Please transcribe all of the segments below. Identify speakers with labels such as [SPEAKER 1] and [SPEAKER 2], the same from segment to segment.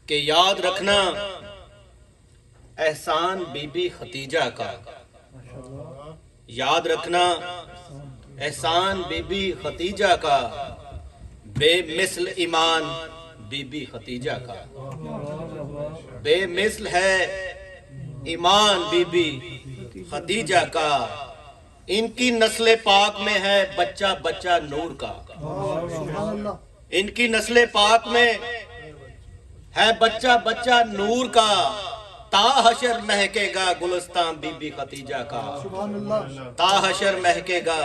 [SPEAKER 1] کہ یاد رکھنا احسان بی بی ختیجہ کا، یاد رکھنا احسان بی بی ختیجہ کا، بے مثل ایمان بی بی ختیجہ کا، بے مثل ہے ایمان بی بی ختیجہ کا، ان کی نسل پاک میں ہے بچہ بچہ نور کا، ان کی نسل پاک میں ہے بچہ بچہ نور کا، تا حشر مہکے گا گلستان بی بی ختیجہ کا، تا حشر مہکے گا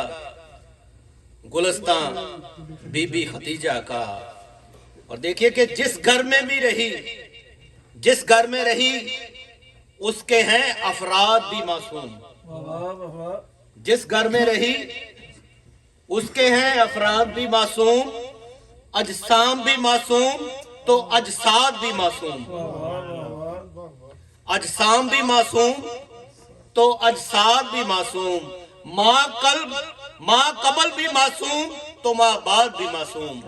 [SPEAKER 1] گلستان بی بی ختیجہ کا۔ اور دیکھیے کہ جس گھر میں بھی رہی، جس گھر میں رہی اس کے ہیں افراد بھی معصوم، جس گھر میں رہی اس کے ہیں افراد بھی معصوم، اجسام بھی معصوم تو اجساد بھی معصوم، اجسام بھی معصوم تو اجساد بھی معصوم، ماں قبل بھی معصوم تو ماں بعد بھی معصوم،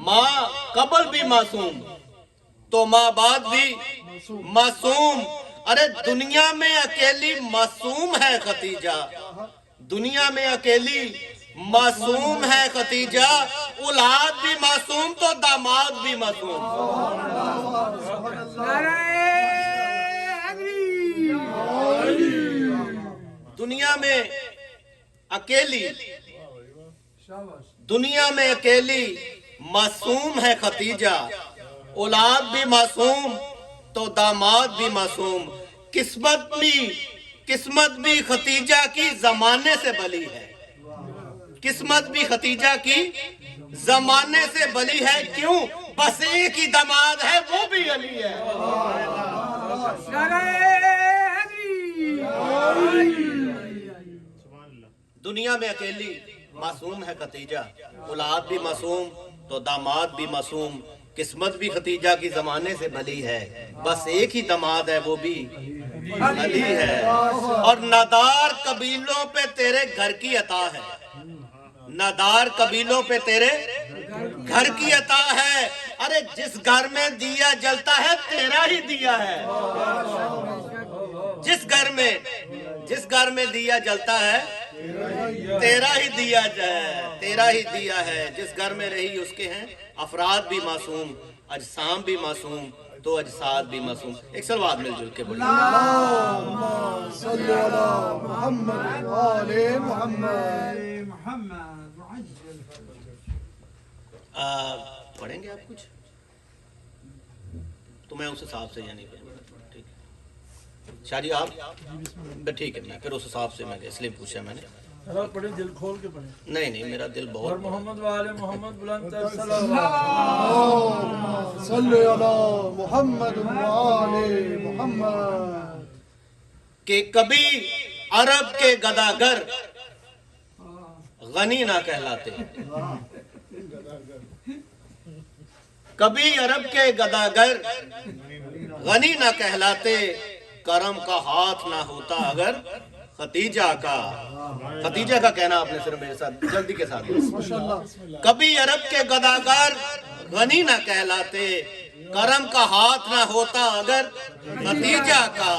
[SPEAKER 1] ماں قبل بھی معصوم تو ماں بعد بھی معصوم۔ ارے دنیا میں اکیلی معصوم ہے ختیجہ، دنیا میں اکیلی معصوم ہے ختیجہ، اولاد بھی معصوم تو داماد بھی معصوم، دنیا میں اکیلی، دنیا میں اکیلی معصوم ہے ختیجہ، اولاد بھی معصوم تو داماد بھی معصوم، قسمت بھی ختیجہ کی زمانے سے بلی ہے، قسمت بھی ختیجہ کی زمانے سے بلی ہے، کیوں؟ بس ایک ہی داماد ہے وہ بھی علی ہے۔ دنیا میں اکیلی معصوم ہے ختیجہ، اولاد بھی معصوم تو داماد بھی معصوم، قسمت بھی ختیجہ کی زمانے سے بھلی ہے، بس ایک ہی داماد ہے وہ بھی علی ہے۔ اور نادار قبیلوں پہ تیرے گھر کی عطا ہے، نادار قبیلوں پہ تیرے گھر کی عطا ہے، ارے جس گھر میں دیا جلتا ہے تیرا ہی دیا ہے، جس گھر میں دیا جلتا ہے تیرا ہی دیا ہے، تیرا ہی دیا ہے، جس گھر میں رہی اس کے ہیں افراد بھی معصوم، اجسام بھی معصوم تو اجساد بھی معصوم۔ ایک سلوات مل جل کے بولیے،
[SPEAKER 2] اللہم صلی علی محمد وآل محمد۔
[SPEAKER 1] پڑھیں گے آپ کچھ تو میں اس حساب سے یعنی ٹھیک ہے شاہ جی آپ ٹھیک ہے، پھر اس حساب سے میں اس لیے پوچھا میں نے،
[SPEAKER 3] پڑھیں دل کھول کے پڑھیں،
[SPEAKER 1] نہیں میرا دل
[SPEAKER 3] اور
[SPEAKER 1] بہت
[SPEAKER 3] محمد وآل محمد بلند تر صلی
[SPEAKER 2] اللہم صلی علی محمد وآل محمد۔
[SPEAKER 1] کہ کبھی عرب کے گداگر غنی نہ کہلاتے، کبھی عرب کے گداگر غنی نہ کہلاتے، کرم کا ہاتھ نہ ہوتا اگر ختیجہ کا، ختیجہ کا کہنا آپ نے صرف میرے ساتھ جلدی کے ساتھ، کبھی عرب کے گداگر غنی نہ کہلاتے، کرم کا ہاتھ نہ ہوتا اگر ختیجہ کا،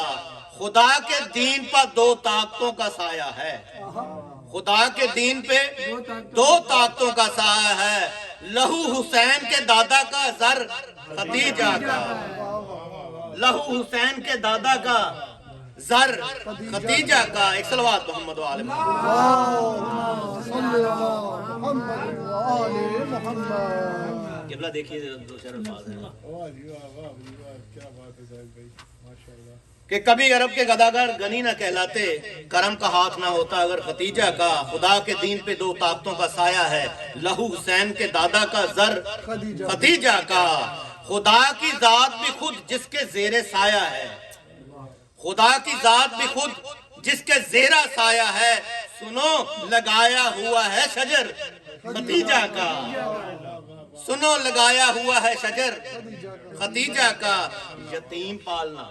[SPEAKER 1] خدا کے دین پر دو طاقتوں کا سایہ ہے، خدا کے دین پہ دو طاقتوں کا سایہ ہے، لہو حسین کے دادا کا زر ختیجہ کا، لہو حسین کے دادا کا زر ختیجہ کا۔ ایک صلوات محمد وآل محمد۔
[SPEAKER 2] اللہم صلی علی محمد وآل محمد۔
[SPEAKER 1] قبلہ دیکھیے دو چار الفاظ ہیں کہ کبھی عرب کے گداگر غنی نہ کہلاتے، کرم کا ہاتھ نہ ہوتا اگر ختیجہ کا، خدا کے دین پہ دو طاقتوں کا سایہ ہے، لہو حسین کے دادا کا زر ختیجہ کا، خدا کی ذات بھی خود جس کے زیر سایہ ہے، خدا کی ذات بھی خود جس کے زیر سایہ ہے، سنو لگایا ہوا ہے شجر ختیجہ کا، سنو لگایا ہوا ہے شجر ختیجہ کا، یتیم پالنا،